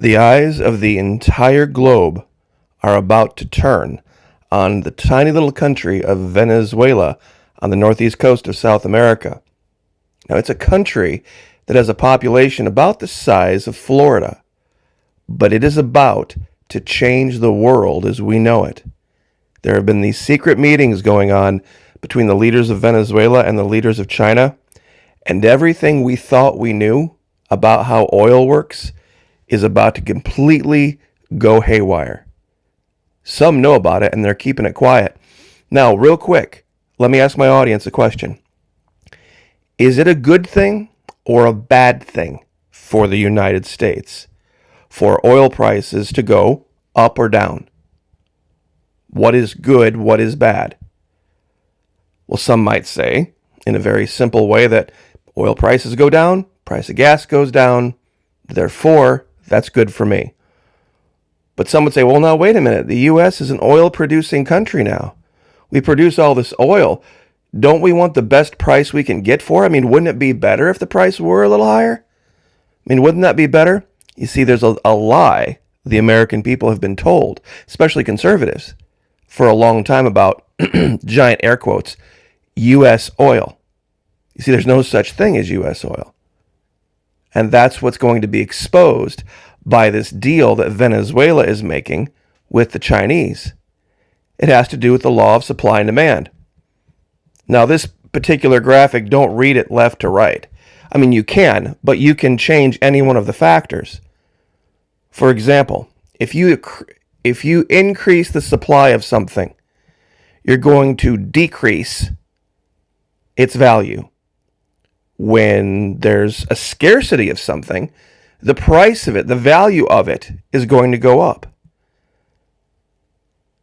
The eyes of the entire globe are about to turn on the tiny little country of Venezuela on the northeast coast of South America. Now, it's a country that has a population about the size of Florida, but it is about to change the world as we know it. There have been these secret meetings going on between the leaders of Venezuela and the leaders of China, and everything we thought we knew about how oil works is about to completely go haywire. Some know about it and they're keeping it quiet. Now, real quick, let me ask my audience a question. Is it a good thing or a bad thing for the United States for oil prices to go up or down? What is good? What is bad? Well, some might say, in a very simple way, that oil prices go down, price of gas goes down, therefore, that's good for me. But some would say, well, now, wait a minute. The U.S. is an oil-producing country now. We produce all this oil. Don't we want the best price we can get for it? I mean, wouldn't it be better if the price were a little higher? I mean, wouldn't that be better? You see, there's a lie the American people have been told, especially conservatives, for a long time about, giant air quotes, U.S. oil. You see, there's no such thing as U.S. oil. And that's what's going to be exposed by this deal that Venezuela is making with the Chinese. It has to do with the law of supply and demand. Now, this particular graphic, don't read it left to right. I mean, you can, but you can change any one of the factors. For example, if you increase the supply of something, you're going to decrease its value. When there's a scarcity of something, the price of it, the value of it, is going to go up.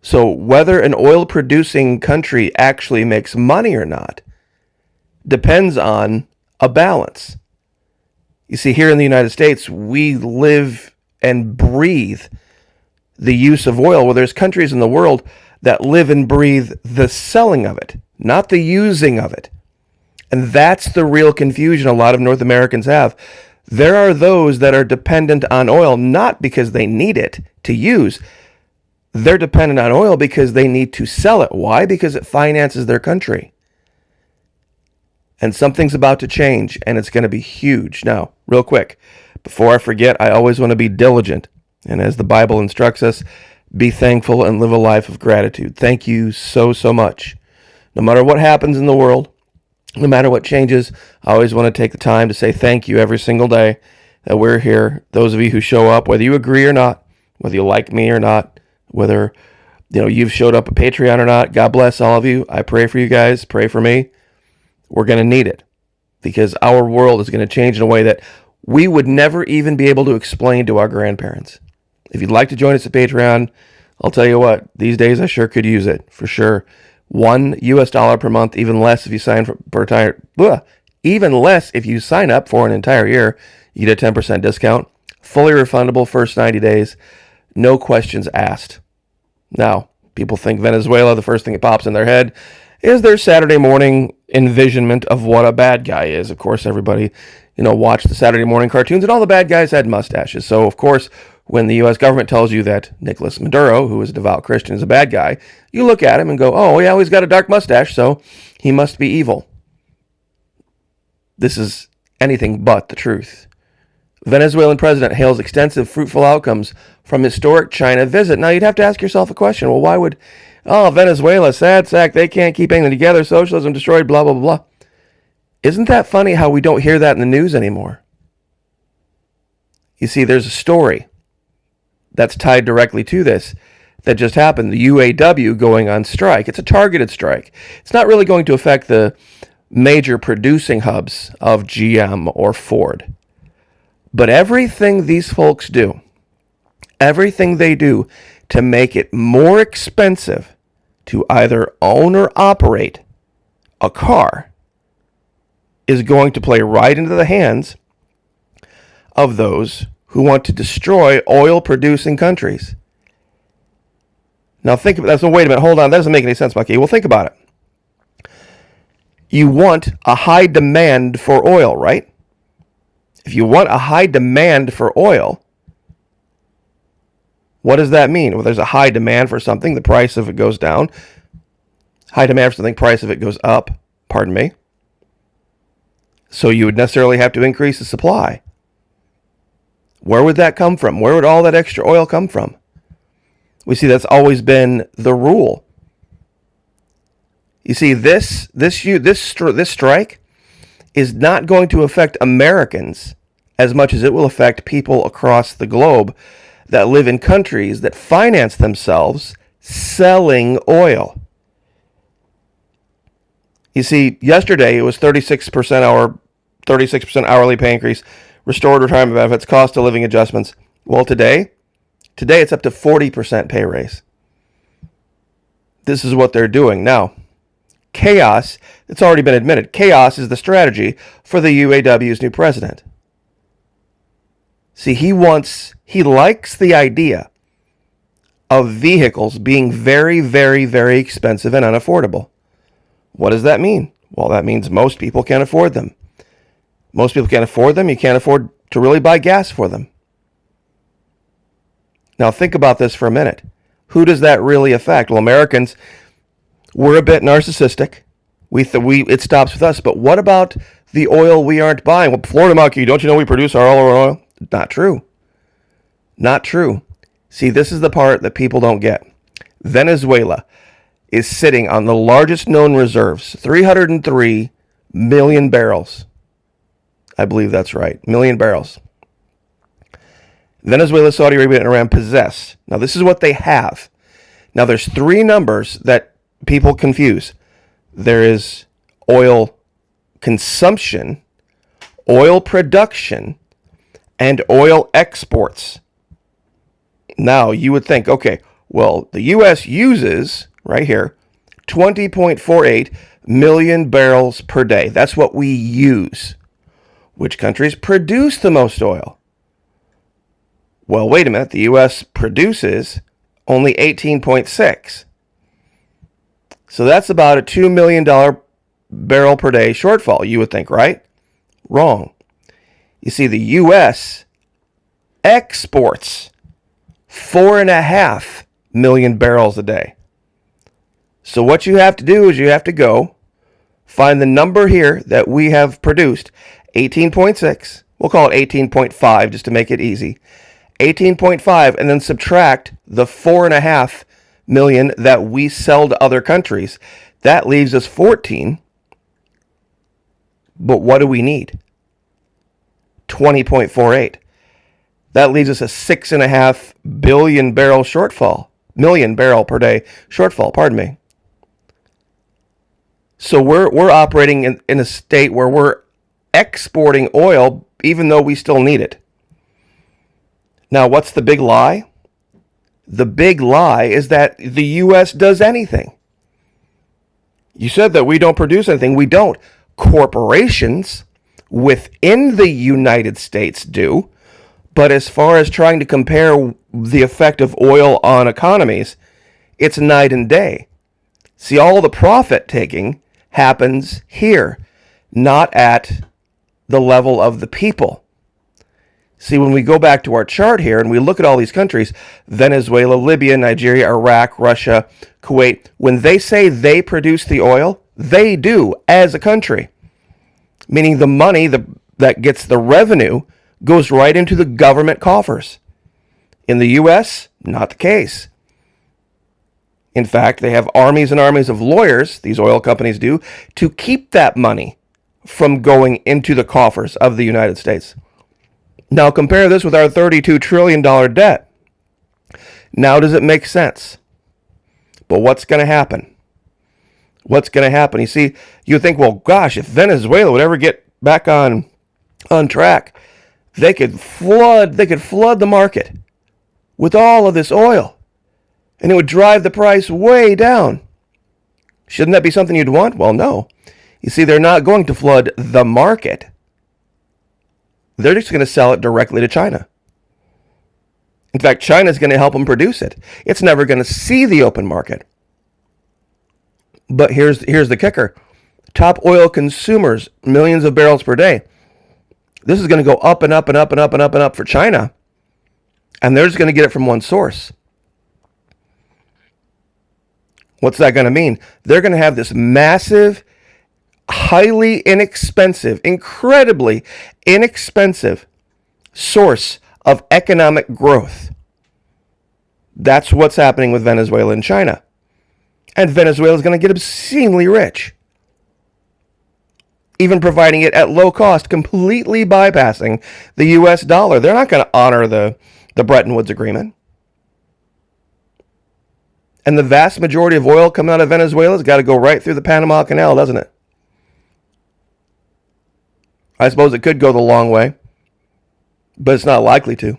So whether an oil-producing country actually makes money or not depends on a balance. You see, here in the United States, we live and breathe the use of oil. Well, there's countries in the world that live and breathe the selling of it, not the using of it. And that's the real confusion a lot of North Americans have. There are those that are dependent on oil, not because they need it to use. They're dependent on oil because they need to sell it. Why? Because it finances their country. And something's about to change, and it's going to be huge. Now, real quick, before I forget, I always want to be diligent. And as the Bible instructs us, be thankful and live a life of gratitude. Thank you so, so much. No matter what happens in the world, no matter what changes, I always want to take the time to say thank you every single day that we're here. Those of you who show up, whether you agree or not, whether you like me or not, whether you've showed up at Patreon or not, God bless all of you. I pray for you guys. Pray for me. We're going to need it because our world is going to change in a way that we would never even be able to explain to our grandparents. If you'd like to join us at Patreon, I'll tell you what, these days I sure could use it for sure. $1 per month, even less if you sign even less if you sign up for an entire year. You get a 10% discount, fully refundable first 90 days, no questions asked. Now, people think Venezuela, the first thing that pops in their head is their Saturday morning envisionment of what a bad guy is. Of course, everybody, watched the Saturday morning cartoons, and all the bad guys had mustaches. So, of course, when the U.S. government tells you that Nicolas Maduro, who is a devout Christian, is a bad guy, you look at him and go, oh, yeah, well, he's got a dark mustache, so he must be evil. This is anything but the truth. Venezuelan president hails extensive fruitful outcomes from historic China visit. Now, you'd have to ask yourself a question. Well, why would, Venezuela, sad sack, they can't keep anything together, socialism destroyed, blah, blah, blah. Isn't that funny how we don't hear that in the news anymore? You see, there's a story that's tied directly to this that just happened. The UAW going on strike. It's a targeted strike. It's not really going to affect the major producing hubs of GM or Ford. But everything these folks do, everything they do to make it more expensive to either own or operate a car is going to play right into the hands of those who want to destroy oil-producing countries. Now think about that. So wait a minute, hold on. That doesn't make any sense, Bucky. Well, think about it. You want a high demand for oil, right? If you want a high demand for oil, What does that mean? Well, there's a high demand for something, the price of it goes down. High demand for something, price of it goes up. Pardon me. So you would necessarily have to increase the supply. Where would that come from? Where would all that extra oil come from? We see that's always been the rule. You see, this strike is not going to affect Americans as much as it will affect people across the globe that live in countries that finance themselves selling oil. You see, yesterday it was 36% hourly pay increase, restored retirement benefits, cost of living adjustments. Well, today it's up to 40% pay raise. This is what they're doing. Now, chaos, it's already been admitted, chaos is the strategy for the UAW's new president. See, he likes the idea of vehicles being very, very, very expensive and unaffordable. What does that mean? Well, that means most people can't afford them. Most people can't afford them. You can't afford to really buy gas for them. Now, think about this for a minute. Who does that really affect? Well, Americans, we're a bit narcissistic. It stops with us. But what about the oil we aren't buying? Well, Florida Monkey, don't you know we produce our oil? Not true. Not true. See, this is the part that people don't get. Venezuela is sitting on the largest known reserves, 303 million barrels. I believe that's right, million barrels. Venezuela, Saudi Arabia, and Iran possess. Now, this is what they have. Now, there's three numbers that people confuse. There is oil consumption, oil production, and oil exports. Now, you would think, okay, well, the U.S. uses, right here, 20.48 million barrels per day. That's what we use. Which countries produce the most oil? Well, wait a minute. The U.S. produces only 18.6. So that's about a $2 million barrel per day shortfall, you would think, right? Wrong. You see, the U.S. exports 4.5 million barrels a day. So what you have to do is you have to go find the number here that we have produced, 18.6. We'll call it 18.5 just to make it easy. 18.5, and then subtract the 4.5 million that we sell to other countries. That leaves us 14. But what do we need? 20.48. That leaves us a 6.5 billion barrel shortfall. Million barrel per day shortfall, pardon me. So we're operating in a state where we're exporting oil even though we still need it. Now, what's the big lie? The big lie is that the U.S. does anything. You said that we don't produce anything. We don't. Corporations within the United States do. But as far as trying to compare the effect of oil on economies, it's night and day. See, all the profit taking happens here, not at the level of the people. See, when we go back to our chart here and we look at all these countries, Venezuela, Libya, Nigeria, Iraq, Russia, Kuwait, when they say they produce the oil, they do as a country. Meaning the money that gets the revenue goes right into the government coffers. In the U.S., not the case. In fact, they have armies and armies of lawyers, these oil companies do, to keep that money from going into the coffers of the United States. Now compare this with our $32 trillion debt. Now does it make sense? But what's going to happen? What's going to happen? You see, you think, well, gosh, if Venezuela would ever get back on track, they could flood the market with all of this oil, and it would drive the price way down. Shouldn't that be something you'd want? Well, no. You see, they're not going to flood the market. They're just going to sell it directly to China. In fact, China's going to help them produce it. It's never going to see the open market. But here's the kicker. Top oil consumers, millions of barrels per day. This is going to go up and up and up and up and up and up for China. And they're just going to get it from one source. What's that going to mean? They're going to have this massive, highly inexpensive, incredibly inexpensive source of economic growth. That's what's happening with Venezuela and China. And Venezuela is going to get obscenely rich, even providing it at low cost, completely bypassing the U.S. dollar. They're not going to honor the Bretton Woods Agreement. And the vast majority of oil coming out of Venezuela has got to go right through the Panama Canal, doesn't it? I suppose it could go the long way, but it's not likely to.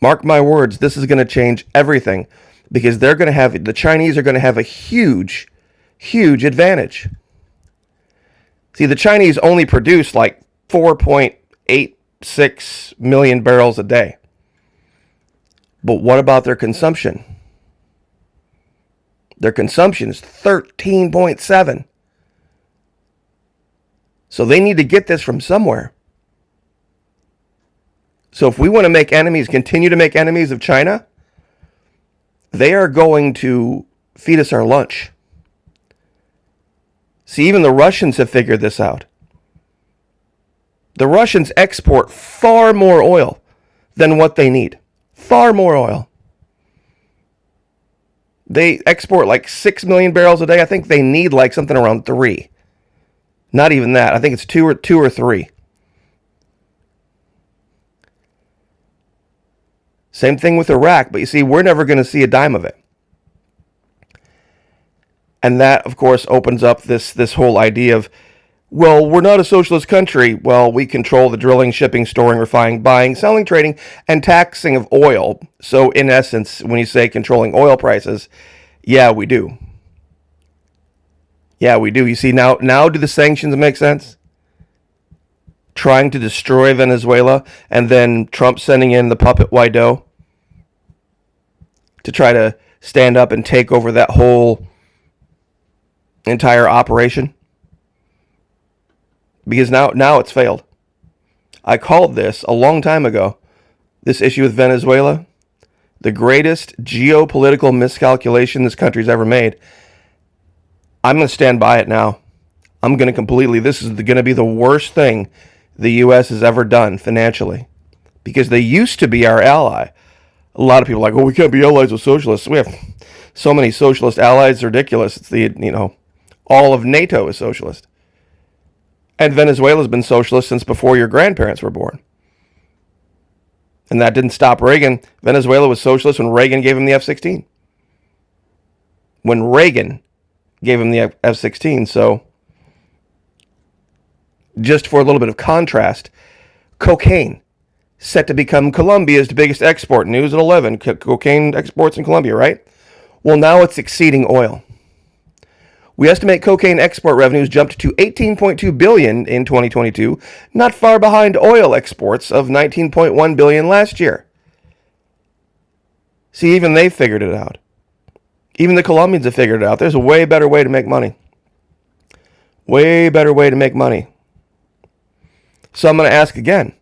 Mark my words, this is going to change everything, because the Chinese are going to have a huge, huge advantage. See, the Chinese only produce like 4.86 million barrels a day. But what about their consumption? Their consumption is 13.7. So they need to get this from somewhere. So if we want to continue to make enemies of China, they are going to feed us our lunch. See, even the Russians have figured this out. The Russians export far more oil than what they need. Far more oil. They export like 6 million barrels a day. I think they need like something around 3. Not even that. I think it's 2 or 3. Same thing with Iraq, but you see, we're never going to see a dime of it. And that, of course, opens up this whole idea of, well, we're not a socialist country. Well, we control the drilling, shipping, storing, refining, buying, selling, trading, and taxing of oil. So, in essence, when you say controlling oil prices, yeah, we do. Yeah, we do. You see, now do the sanctions make sense? Trying to destroy Venezuela, and then Trump sending in the puppet Guaido to try to stand up and take over that whole entire operation. Because now it's failed. I called this a long time ago, this issue with Venezuela, the greatest geopolitical miscalculation this country's ever made. I'm going to stand by it now. This is going to be the worst thing the U.S. has ever done financially, because they used to be our ally. A lot of people are like, oh, we can't be allies with socialists. We have so many socialist allies, it's ridiculous. It's all of NATO is socialist. And Venezuela's been socialist since before your grandparents were born. And that didn't stop Reagan. Venezuela was socialist when Reagan gave him the F-16. When Reagan gave him the F-16, so just for a little bit of contrast, cocaine set to become Colombia's biggest export. News at 11. Cocaine exports in Colombia, right? Well, now it's exceeding oil. We estimate cocaine export revenues jumped to $18.2 billion in 2022, not far behind oil exports of $19.1 billion last year. See, even they figured it out. Even the Colombians have figured it out. There's a way better way to make money. Way better way to make money. So I'm going to ask again,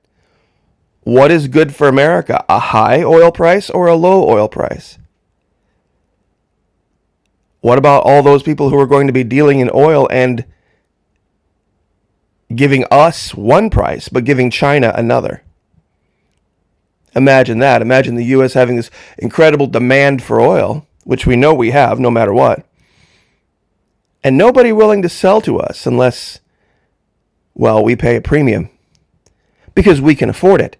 what is good for America? A high oil price or a low oil price? What about all those people who are going to be dealing in oil and giving us one price, but giving China another? Imagine that. Imagine the U.S. having this incredible demand for oil, which we know we have no matter what, and nobody willing to sell to us unless, well, we pay a premium because we can afford it.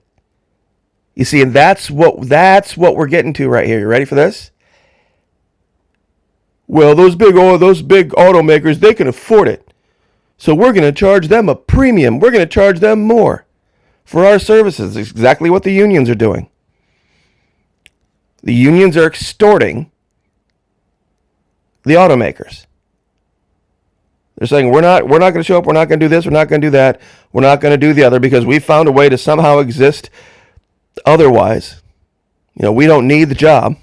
You see, and that's what we're getting to right here. You ready for this? Well, those big automakers, they can afford it. So we're going to charge them a premium. We're going to charge them more for our services. It's exactly what the unions are doing. The unions are extorting the automakers. They're saying, we're not going to show up, we're not going to do this, we're not going to do that, we're not going to do the other, because we found a way to somehow exist otherwise. We don't need the job.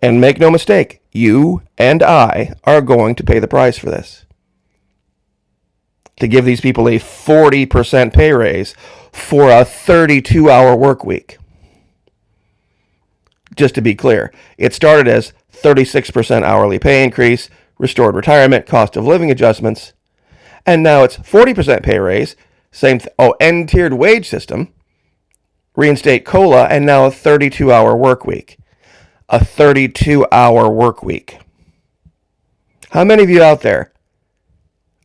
And make no mistake, you and I are going to pay the price for this. to give these people a 40% pay raise for a 32-hour work week. Just to be clear, it started as 36% hourly pay increase, restored retirement, cost of living adjustments, and now it's 40% pay raise, end-tiered wage system, reinstate COLA, and now a 32-hour work week. A 32-hour work week. How many of you out there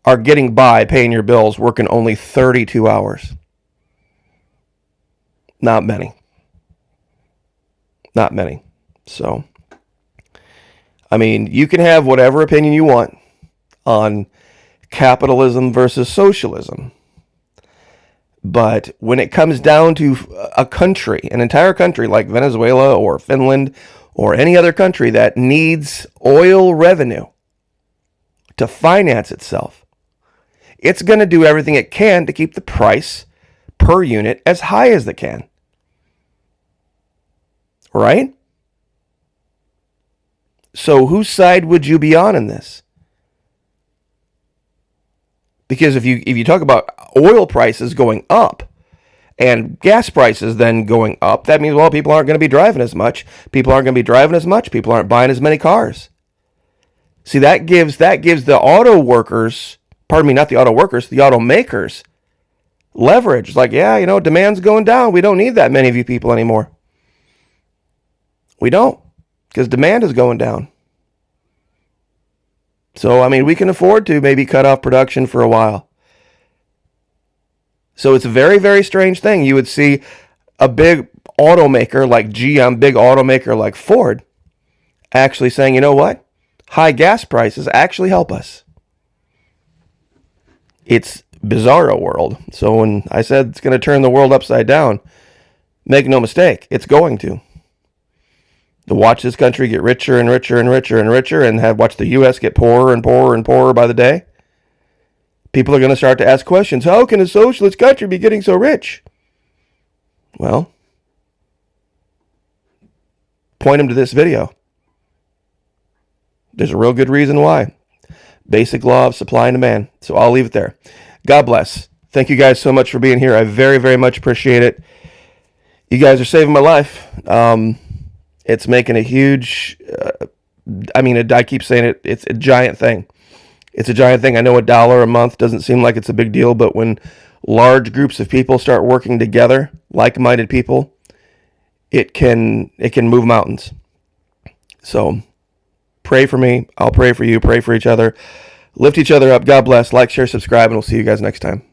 are getting by paying your bills working only 32 hours? Not many. Not many. So, I mean, you can have whatever opinion you want on capitalism versus socialism. But when it comes down to a country, an entire country like Venezuela or Finland or any other country that needs oil revenue to finance itself, it's going to do everything it can to keep the price per unit as high as it can. Right? So whose side would you be on in this? Because if you talk about oil prices going up and gas prices then going up, that means, well, people aren't going to be driving as much. People aren't going to be driving as much. People aren't buying as many cars. See, that gives the auto workers, not the auto workers, the automakers leverage. It's like, yeah, demand's going down. We don't need that many of you people anymore. We don't, because demand is going down. So, I mean, we can afford to maybe cut off production for a while. So it's a very, very strange thing. You would see a big automaker like GM, big automaker like Ford, actually saying, you know what? High gas prices actually help us. It's bizarro world. So when I said it's going to turn the world upside down, make no mistake, it's going to watch this country get richer and richer and richer and richer and watch the U.S. get poorer and poorer and poorer by the day. People are going to start to ask questions. How can a socialist country be getting so rich? Well, point them to this video. There's a real good reason why. Basic law of supply and demand. So I'll leave it there. God bless. Thank you guys so much for being here. I very, very much appreciate it. You guys are saving my life. It's making a huge, I keep saying it, it's a giant thing. It's a giant thing. I know $1 a month doesn't seem like it's a big deal, but when large groups of people start working together, like-minded people, it can move mountains. So pray for me. I'll pray for you. Pray for each other. Lift each other up. God bless. Like, share, subscribe, and we'll see you guys next time.